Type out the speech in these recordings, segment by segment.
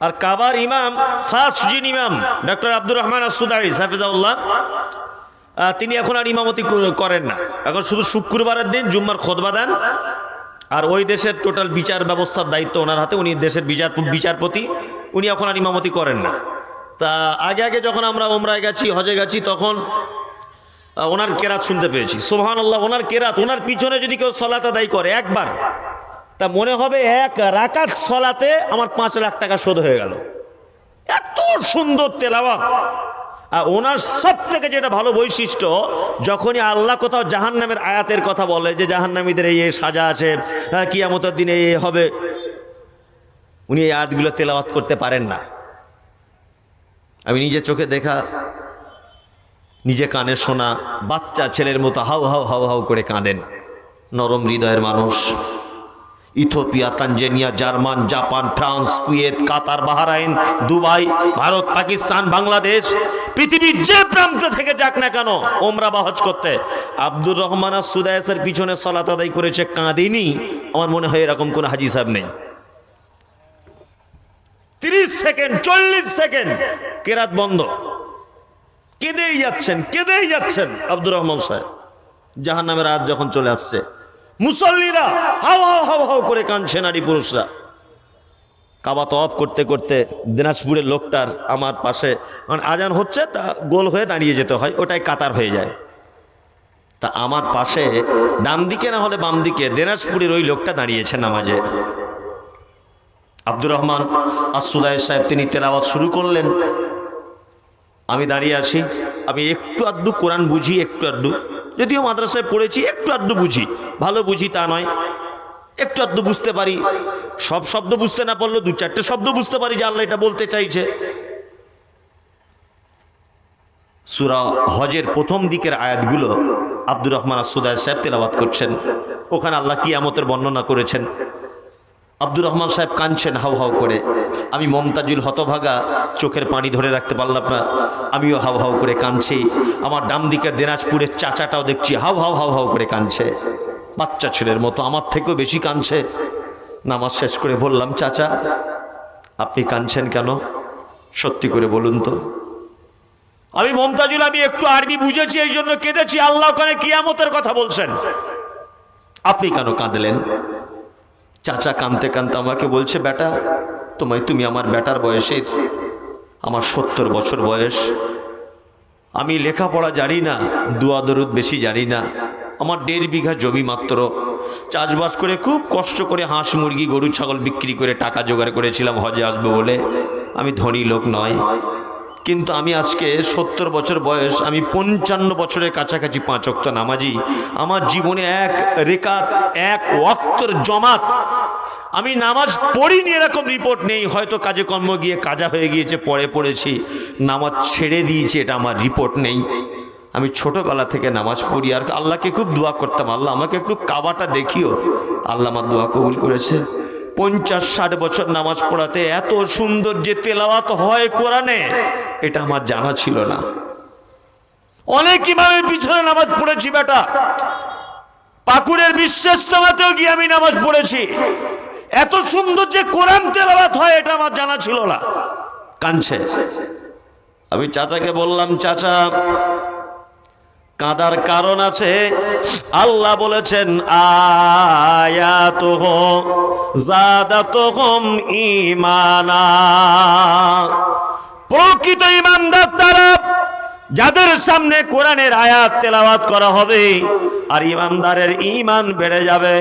আর কাবার ইমাম ফার্স্ট যিনি ইমাম ডক্টর আব্দুর রহমান আসুদাই হাফিজাউল্লাহ, তিনি এখন আর ইমামতি করেন না। এখন শুধু শুক্রবারের দিন জুম্মার খুতবা দেন, আর ওই দেশের টোটাল বিচার ব্যবস্থার দায়িত্ব ওনার হাতে। উনি দেশের বিচারপতি, উনি এখন আর ইমামতি করেন না। তা আগে আগে যখন আমরা ওমরায় গেছি, হজে গেছি, তখন ওনার কেরাত শুনতে পেয়েছি। সুবহানাল্লাহ, ওনার কেরাত, ওনার পিছনে যদি কেউ সলাত আদায় করে একবার, তা মনে হবে এক রাকাত সলাতে আমার 5 লাখ টাকা শোধ হয়ে গেল। এত সুন্দর তেলাওয়াত। আর ওনার সব থেকে যেটা ভালো বৈশিষ্ট্য, যখনই আল্লাহ কোথাও জাহান্নামের আয়াতের কথা বলে যে জাহান্নামীদের এই সাজা আছে, কিয়ামতের দিনে এই হবে, উনি এই আয়াতগুলো তেলাওয়াত করতে পারেন না। আমি নিজে চোখে দেখা, নিজে কানে শোনা, বাচ্চা ছেলের মতো হাউ হাউ হাউ হাউ করে কাঁদেন। নরম হৃদয়ের মানুষ। Ethiopia, Tanzania, German, Japan, France, Kuwait, Qatar, Bahrain, Dubai, Bharat, Pakistan, Bangladesh, পৃথিবীর যে প্রান্ত থেকে যাক না কেন ওমরা বা হজ করতে, আব্দুর রহমান সুদায়েসের পিছনে সালাত আদায় করেছে, কাঁদেনি। আমার মনে হয় এরকম কোন হাজি সাহেব নেই। 30 সেকেন্ড 40 সেকেন্ড কেরাত বন্ধ, কেঁদেই যাচ্ছেন আব্দুর রহমান সাহেব। জাহান্নামের আয়াত যখন চলে আসছে, মুসল্লিরা হাও হাও হাও হাও করে কাঁদছে, নারী পুরুষরা। কাবা তওয়াফ করতে করতে দিনাজপুরের লোকটার আমার পাশে, মানে আজান হচ্ছে, তা গোল হয়ে দাঁড়িয়ে যেতে হয়, ওটাই কাতার হয়ে যায়। তা আমার পাশে ডান দিকে না হলে বাম দিকে দিনাজপুরের ওই লোকটা দাঁড়িয়েছে নামাজে। আব্দুর রহমান আসুদাই সাহেব তিনি তেলাওয়াত শুরু করলেন, আমি দাঁড়িয়ে আছি। আমি একটু আধটু কোরআন বুঝি, একটু আধটু, যদিও মাদ্রাসায় পড়েছি, একটু আধটু বুঝি, ভালো বুঝি তা নয়, একটু আধটু বুঝতে পারি। সব শব্দ বুঝতে না পারলেও 2-4টে শব্দ বুঝতে পারি যে আল্লাহ এটা বলতে চাইছে। সূরা হজের প্রথম দিকের আয়াতগুলো আব্দুর রহমান আসুদাই সাহেব তেলাওয়াত করছেন। ওখানে আল্লাহ কিয়ামতের বর্ণনা করেছেন। আব্দুর রহমান সাহেব কাঁদছেন হাউ হাউ করে। আমি মমতাজুল হতভাগা, চোখের পানি ধরে রাখতে পারলাম না, আমিও হাউ হাউ করে কাঁদছি। আমার ডাম দিকের দিনাজপুরের চাচাটাও দেখছি হাউ হাউ হাউ হাউ করে কাঁদছে, বাচ্চা ছেলের মতো, আমার থেকেও বেশি কাঁদছে। নামাজ শেষ করে বললাম, চাচা আপনি কাঁদছেন কেন? সত্যি করে বলুন তো। আমি মমতাজুল, আমি একটু আরবি বুঝেছি, এই জন্য কেঁদেছি। আল্লাহ ওখানে কিয়ামতের কথা বলছেন, আপনি কেন কাঁদলেন? চাচা কাঁদতে কাঁদতে আমাকে বলছে, বেটা তুমি আমার বেটার বয়সের, আমার 70 বছর বয়স, আমি লেখাপড়া জানি না, দুয়া দরুদ বেশি জানি না, আমার 1.5 বিঘা জমি মাত্র, চাষবাস করে খুব কষ্ট করে হাঁস মুরগি গরু ছাগল বিক্রি করে টাকা জোগাড় করেছিলাম হজে আসবো বলে। আমি ধনী লোক নয়, কিন্তু আমি আজকে 70 বছর বয়স, আমি 55 বছরের কাছাকাছি 5 ওয়াক্ত নামাজি। আমার জীবনে এক রেকাত, এক ওয়াক্তর জমাত আমি নামাজ পড়িনি এরকম রিপোর্ট নেই। হয়তো কাজে কর্ম গিয়ে কাজা হয়ে গিয়েছে, পড়েছি, নামাজ ছেড়ে দিয়েছি, এটা আমার রিপোর্ট নেই। আমি ছোটবেলা থেকে নামাজ পড়ি, আর আল্লাহকে খুব দোয়া করতাম, আল্লাহ আমাকে একটু কাবাটা দেখিও। আল্লাহ আমার দোয়া কবুল করেছে। 50-60 বছর নামাজ পড়াতে এত সুন্দর যে তেলাওয়াত হয় কোরআনে, এটা আমার জানা ছিল না। অনেক ইমামের পিছনে নামাজ পড়েছি বেটা, পাকুড়ের বিশ্বাস্তমাতেও গিয়ে আমি নামাজ পড়েছি। এত সুন্দর যে কোরআন তেলাওয়াত হয় এটা আমার জানা ছিল না। কাঁদছে। আমি চাচাকে বললাম, চাচা কাঁদার কারণ আছে। আল্লাহ বলেছেন, আয়াতুহু যাদাতুহুম ঈমানা। প্রকৃত ঈমানদার তারা যাদের সামনে কোরআনের আয়াত তেলাওয়াত করা হবে, আর ঈমানদারের ঈমান বেড়ে যাবে।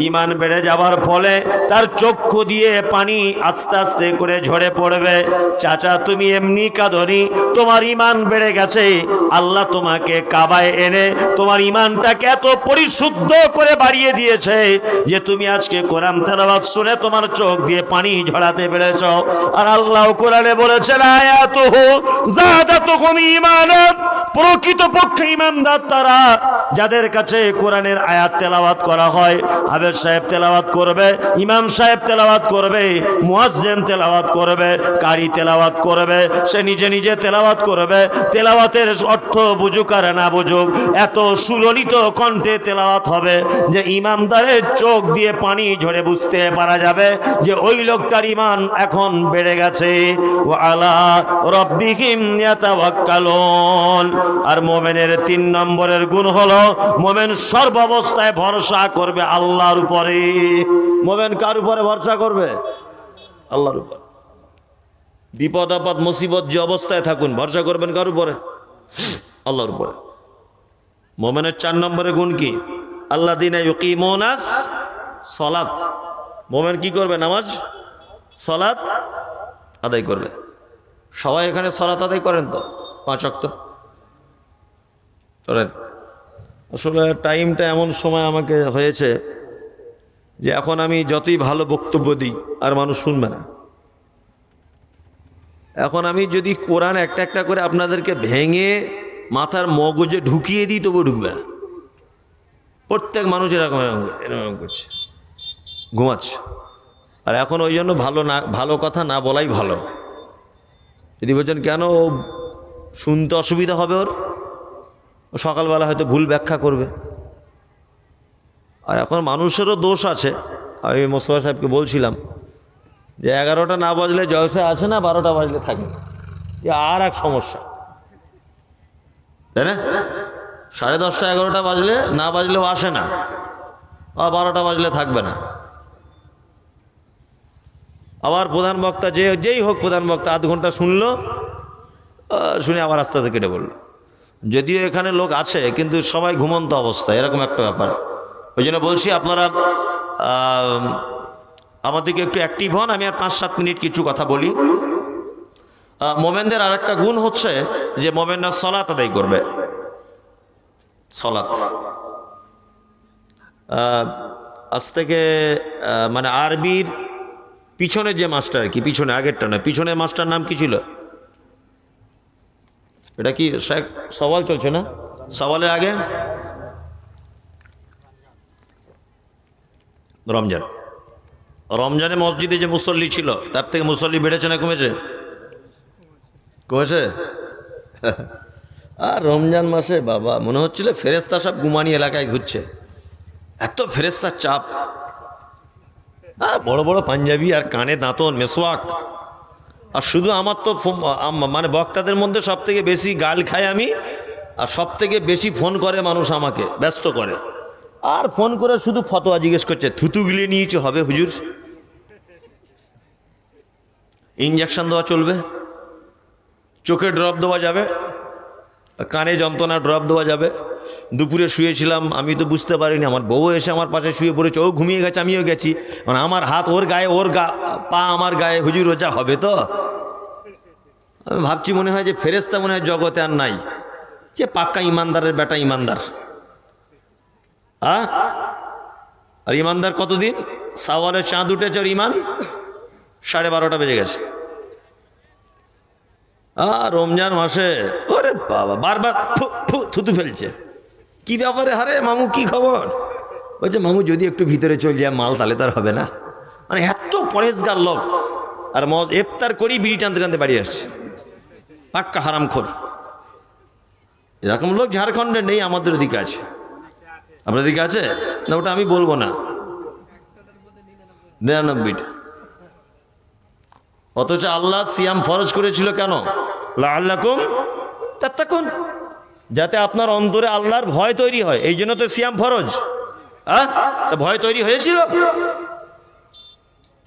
ঈমান বেড়ে যাওয়ার ফলে তার চক্ষু দিয়ে পানি আস্তে আস্তে করে ঝরে পড়বে। চাচা তুমি এমনি কাঁদনি, তোমার ঈমান বেড়ে গেছে। আল্লাহ তোমাকে কাবায় এনে তোমার ঈমানটাকে এত পরিশুদ্ধ করে বাড়িয়ে দিয়েছে যে তুমি আজকে কোরআন তেলাওয়াত শুনে তোমার চোখ দিয়ে পানি ঝরাতে পেরেছ। আর আল্লাহ কোরআনে বলেছেন, আয়াতুহু যাদাতুহুম ঈমানা। প্রকৃতপক্ষে ঈমানদার তারা যাদের কাছে বসে কোরআনের আয়াত তেলাওয়াত করা হয়, হাফেজ সাহেব তেলাওয়াত করবে, ইমাম সাহেব তেলাওয়াত করবে, মুয়াজ্জিন তেলাওয়াত করবে, কারি তেলাওয়াত করবে, সে নিজে নিজে তেলাওয়াত করবে। তেলাওয়াতের অর্থ বুঝুক আর না বুঝুক, এত সুললিত কণ্ঠে তেলাওয়াত হবে যে ইমানদারের চোখ দিয়ে পানি ঝরে বুঝতে পারা যাবে যে ওই লোকটার ঈমান এখন বেড়ে গেছে। ওয়া আলা রাব্বিহিম ইয়াতাওয়াক্কালুন। আর মুমিনের 3 নম্বরের গুণ হলো মুমিন সর্বাবস্থায় ভরসা করবে আল্লাহর উপরে। মুমিন কার উপরে ভরসা করবে? আল্লাহর উপর। বিপদ আপদ মুসিবত যে অবস্থায় থাকুন ভরসা করবেন কার উপরে? আল্লাহর উপরে। মুমিনের 4 নম্বরের গুণ কি? আল্লাযীনা ইউকিমুনাস সালাত। মুমিন কি করবে? নামাজ সালাত আদায় করবে। সবাই এখানে সালাত আদায় করেন তো? 5 ওয়াক্ত করেন? আসলে টাইমটা এমন সময় আমাকে হয়েছে যে এখন আমি যতই ভালো বক্তব্য দিই আর মানুষ শুনবে না। এখন আমি যদি কোরআন একটা একটা করে আপনাদেরকে ভেঙে মাথার মগজে ঢুকিয়ে দিই তবু ঢুকবে না। প্রত্যেক মানুষ এরকম এরকম করছে, ঘুমাচ্ছে। আর এখন ওই জন্য ভালো কথা না বলাই ভালো। যদি বলছেন কেন, ও শুনতে অসুবিধা হবে, ওর সকালবেলা হয়তো ভুল ব্যাখ্যা করবে। আর এখন মানুষেরও দোষ আছে। আমি মোস্তফা সাহেবকে বলছিলাম যে 11টা না বাজলে জলসা আসে না, 12টা বাজলে থাকে না। আর এক সমস্যা, তাই না? 10:30 11টা বাজলে না বাজলেও আসে না, আর 12টা বাজলে থাকবে না। আবার প্রধান বক্তা যেই হোক, প্রধান বক্তা আধ ঘন্টা শুনলো, শুনে আবার আস্তে আস্তে কেটে পড়লো। যদিও এখানে লোক আছে কিন্তু সবাই ঘুমন্ত অবস্থা, এরকম একটা ব্যাপার। ওই জন্য বলছি আপনারা আমাদেরকে একটু অ্যাক্টিভ হন। আমি আর 5-7 মিনিট কিছু কথা বলি। মোমেনদের আর একটা গুণ হচ্ছে যে মোমেনরা সালাত আদায় করবে। সালাত আজ থেকে মানে আরবির পিছনে যে মাস্টার কি, পিছনে আগেরটা না, পিছনে মাস্টার নাম কি ছিল? এটা কি সওয়াল চলছে না? সওয়ালের আগে রমজান। রমজানে মসজিদে যে মুসল্লি ছিল তার থেকে মুসল্লি বেড়েছে না কমেছে? কমেছে। আর রমজান মাসে বাবা মনে হচ্ছিল ফেরেস্তা সব গুমানি এলাকায় ঘুরছে, এত ফেরেস্তার চাপ। আর বড় বড় পাঞ্জাবি আর কানে দাঁতন মেসওয়াক। আর শুধু আমার তো মানে বক্তাদের মধ্যে সব থেকে বেশি গাল খাই আমি, আর সব থেকে বেশি ফোন করে মানুষ আমাকে, ব্যস্ত করে। আর ফোন করে শুধু ফতোয়া জিজ্ঞেস করছে, থুতু গিলে নিয়েছে হবে হুজুর? ইঞ্জেকশন দেওয়া চলবে? চোখে ড্রপ দেওয়া যাবে? কানে যন্ত্রণা ড্রপ দেওয়া যাবে? দুপুরে শুয়েছিলাম, আমি তো বুঝতে পারিনি, আমার বউ এসে আমার পাশে শুয়ে পড়েছে, ও ঘুমিয়ে গেছে, আমিও গেছি। মানে আমার হাত ওর গায়ে, ওর পা আমার গায়ে, হুজুর ওজা হবে তো? আমি ভাবছি মনে হয় যে ফেরেস্তা মনে হয় জগতে আর নাই। যে পাক্কা ইমানদারের বেটা ইমানদার। আর ইমানদার কতদিন? সাওয়ালের চাঁদ উঠেছে, আর ইমান 12:30 বেজে গেছে। রমজান মাসে ওরে বাবা বারবার থুতু ফেলছে। কি ব্যাপারে? হারে মামু কি খবর? বলছে মামু যদি একটু ভিতরে চলে যায় মাল, তাহলে তার হবে না। মানে এত পরেশগার লোক। আর ইফতার করি বিড়ি টানতে টানতে বাড়ি আসছে, পাক্কা হারামখোর। এরকম লোক ঝাড়খণ্ডে নেই, আমাদের ওদিকে আছে। আপনার দিকে আছে না? ওটা আমি বলবো না, 99টা। অথচ আল্লাহ সিয়াম ফরজ করেছিল কেন? লাআল্লাকুম তাত্তাকুন, যাতে আপনার অন্তরে আল্লাহর ভয় তৈরি হয়। এই জন্য তো সিয়াম ফরজ। ভয় তৈরি হয়েছিল?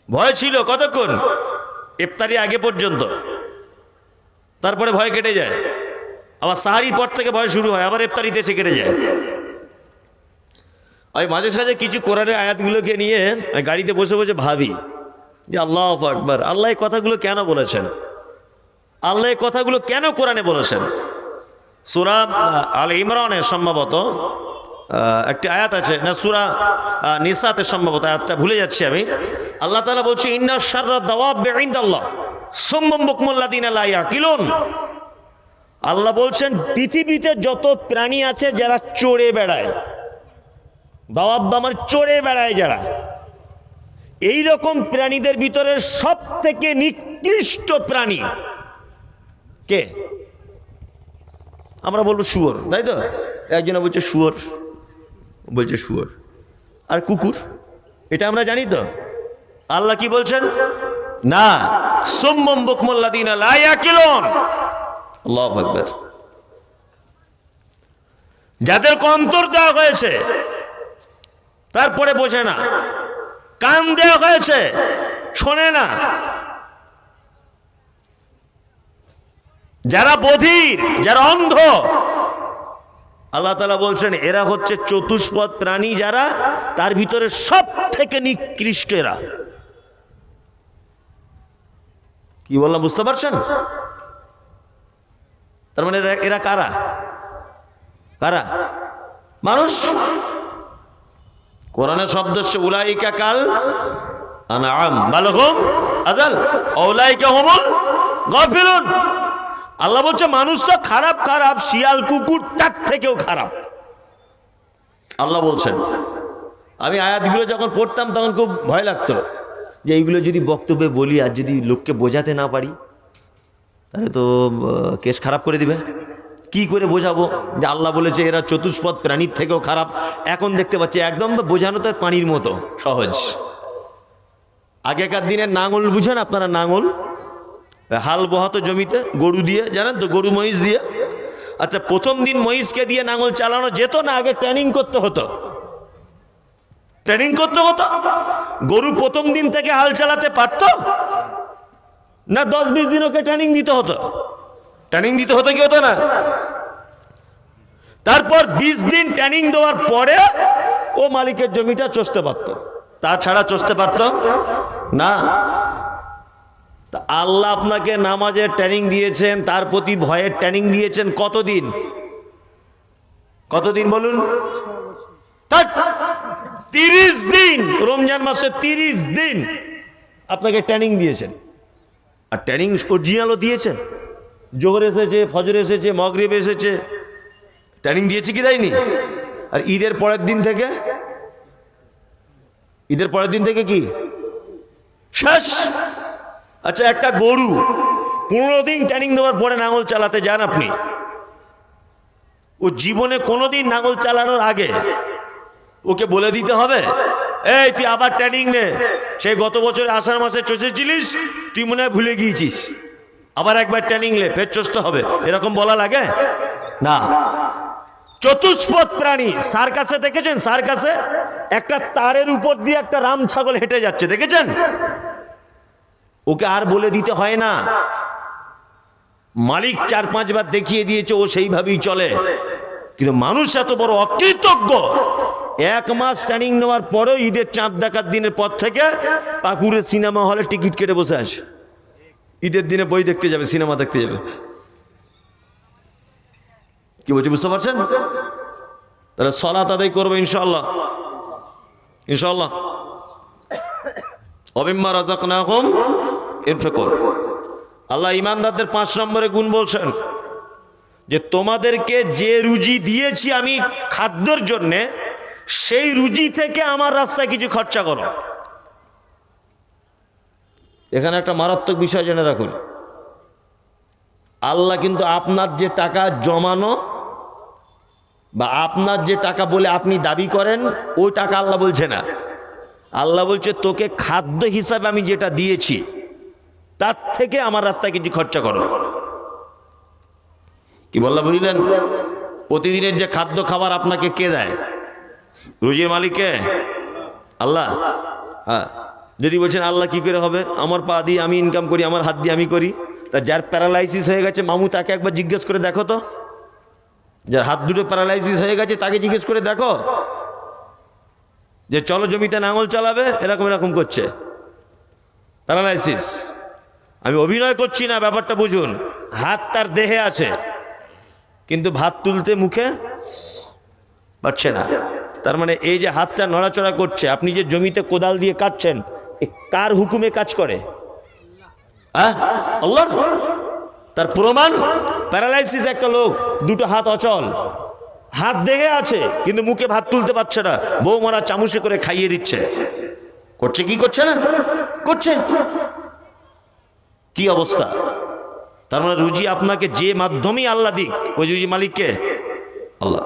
ভয় ছিল কতক্ষণ? ইফতারি আগে পর্যন্ত, তারপরে ভয় কেটে যায়। আবার সাহারির পর থেকে ভয় শুরু হয়, আবার ইফতারিতে এসে কেটে যায়। আমি মাঝে সাঝে কিছু কোরআনের আয়াতগুলোকে নিয়ে গাড়িতে বসে বসে ভাবি যে আল্লাহু আকবার, আল্লাহ এই কথাগুলো কেন বলেছেন? আল্লাহ এই কথাগুলো কেন কোরআনে বলেছেন? সূরা আল ইমরানের সম্ভবত একটি আয়াত আছে, না সূরা নিসাতে সম্ভবত, আয়াতটা ভুলে যাচ্ছি আমি। আল্লাহ তাআলা বলছে ইন্না শাররা দাওয়াবি ইনদাল্লাহ সুম্মুম বুকমুল লাযিনা লা ইয়াকিলুন। আল্লাহ বলছেন পৃথিবীতে যত প্রাণী আছে যারা চড়ে বেড়ায়, দাওয়াব্বা মানে চড়ে বেড়ায় যারা, এই রকম প্রাণীদের ভিতরে সব থেকে নিকৃষ্ট প্রাণী কে? আমরা বলবো শুয়োর, তাই তো? একজনে বলছে শুয়োর, বলছে শুয়োর। আর কুকুর, এটা আমরা জানি তো। আল্লাহ কি বলছেন? না, সুম্মুম বুকমুল্লাযীনা লা ইয়াকিলুন। আল্লাহু আকবার। যাদের অন্তর দেওয়া হয়েছে তারপরে বোঝে না, কান দেওয়া হয়েছে শোনে না, যারা বধির, যারা অন্ধ, আল্লাহ তাআলা বলছেন এরা হচ্ছে চতুষ্পদ প্রাণী, যারা তার ভিতরে সব থেকে নিকৃষ্ট এরা। কি বললাম বুঝতে পারছেন? তার মানে এরা কারা? কারা? মানুষ। কোরআনের শব্দ হচ্ছে উলাইকা কাল আনআম বাল হুম আযাল উলাইকা হুমুল গাফিলুন। আল্লাহ বলছে মানুষ তো খারাপ, খারাপ শিয়াল কুকুর তার থেকেও খারাপ। আল্লাহ বলছেন। আমি আয়াতগুলো যখন পড়তাম তখন খুব ভয় লাগতো যে এইগুলো যদি বক্তব্যে বলি আর যদি লোককে বোঝাতে না পারি তাহলে তো কেস খারাপ করে দিবে। কি করে বোঝাবো যে আল্লাহ বলেছে এরা চতুষ্পদ প্রাণীর থেকেও খারাপ? এখন দেখতে পাচ্ছি একদম বোঝানো তো পানির মতো সহজ। আগেকার দিনের নাঙল বুঝেন আপনারা? নাঙল হাল বহাতো জমিতে গরু দিয়ে, জানেন তো, গরু মহিষ দিয়ে। আচ্ছা, প্রথম দিন মহিষকে দিয়ে নাঙল চালানো যেত না? আগে ট্রেনিং করতে হতো। ট্রেনিং করতে হতো। গরু প্রথম দিন থেকে হাল চালাতে পারতো না? 10-20 দিন ওকে ট্রেনিং দিতে হতো। ট্রেনিং দিতে হতো কি হতো না? তারপর 20 দিন ট্রেনিং দেওয়ার পরে ও মালিকের জমিটা চষতে পারত, তাছাড়া চষতে পারত না। তা আল্লাহ আপনাকে নামাজের ট্রেনিং দিয়েছেন, তার প্রতি ভয়ের ট্রেনিং দিয়েছেন কতদিন? কতদিন বলুন? 30 দিন। রমজান মাসে 30 দিন আপনাকে ট্রেনিং দিয়েছেন। আর ট্রেনিং অরিজিনালও দিয়েছে। জোহর এসেছে, ফজর এসেছে, মাগরিব এসেছে, ট্রেনিং দিয়েছে কি দেয়নি? আর ঈদের পরের দিন থেকে, ঈদের পরের দিন থেকে কি শেষ? আচ্ছা, একটা গরু 15 দিন ট্রেনিং দেওয়ার পরে নাঙল চালাতে যান আপনি, ও জীবনে কোনোদিন নাঙল চালানোর আগে ওকে বলে দিতে হবে এই তুই আবার ট্রেনিং নে, সেই গত বছর আষাঢ় মাসে চষেছিলিস, তুই মনে হয় ভুলে গিয়েছিস, আবার একবার ট্রেনিং লে, ফের চষতে হবে, এরকম বলা লাগে না। চতুষ্পদ প্রাণী। সার্কাসে দেখেছেন? সার্কাসে একটা তারের উপর দিয়ে একটা রাম ছাগল হেঁটে যাচ্ছে, দেখেছেন? ওকে আর বলে দিতে হয় না, মালিক 4-5 বার দেখিয়ে দিয়েছে, ও সেইভাবেই চলে। কিন্তু মানুষ এত বড় অকৃতজ্ঞ, 1 মাস ট্রেনিং নেওয়ার পরেও ঈদের চাঁদ দেখার দিনের পর থেকে পাকুড়ের সিনেমা হলে টিকিট কেটে বসে আছে। ঈদের দিনে বই দেখতে যাবে, সিনেমা দেখতে যাবে। কি বলছি বুঝতে পারছেন? তাহলে সালাত আদায় করবো ইনশাআল্লাহ, ইনশাআল্লাহ। ওমিম্মা রাযাকনাহুম ইনফিকুন। আল্লাহ ঈমানদারদের 5 নম্বরে গুণ বলছেন যে তোমাদেরকে যে রুজি দিয়েছি আমি খাদ্যের জন্যে, সেই রুজি থেকে আমার রাস্তায় কিছু খরচা করো। এখানে একটা মারাত্মক বিষয় জেনে রাখুন, আল্লাহ কিন্তু আপনার যে টাকা জমানো বা আপনার যে টাকা বলে আপনি দাবি করেন ওই টাকা আল্লাহ বলছে না। আল্লাহ বলছে তোকে খাদ্য হিসাবে আমি যেটা দিয়েছি তার থেকে আমার রাস্তায় কিছু খরচা করো। কি বললাম বুঝলেন? প্রতিদিনের যে খাদ্য খাবার আপনাকে কে দেয়? রুজির মালিক কে? আল্লাহ। হ্যাঁ, যদি বলছেন আল্লাহ কি করে হবে, আমার পা দিয়ে আমি ইনকাম করি, আমার হাত দিয়ে আমি করি, তা যার প্যারালাইসিস হয়ে গেছে মামু তাকে একবার জিজ্ঞেস করে দেখো তো, যার হাত দুটো প্যারালাইসিস হয়ে গেছে তাকে জিজ্ঞেস করে দেখো যে চলো জমিতে নাঙল চালাবে, এরকম এরকম করছে, প্যারালাইসিস। আমি অভিনয় করছি না, ব্যাপারটা বুঝুন। হাত তার দেহে আছে কিন্তু ভাত তুলতে মুখে পারছে না। তার মানে এই যে হাতটা নড়াচড়া করছে, আপনি যে জমিতে কোদাল দিয়ে কাটছেন, এ কার হুকুমে কাজ করে? আল্লাহর। তার প্রমাণ প্যারালাইসিস একটা লোক, দুটো হাত অচল, হাত দেখে আছে কিন্তু মুখে ভাত তুলতে পারছে না, বৌমারা চামচে করে খাইয়ে দিচ্ছে। করছে কি করছে না? করছে। কি অবস্থা? তার মানে রুজি আপনাকে যে মাধ্যমেই আল্লাহ দিক, ওই রুজি মালিককে আল্লাহ।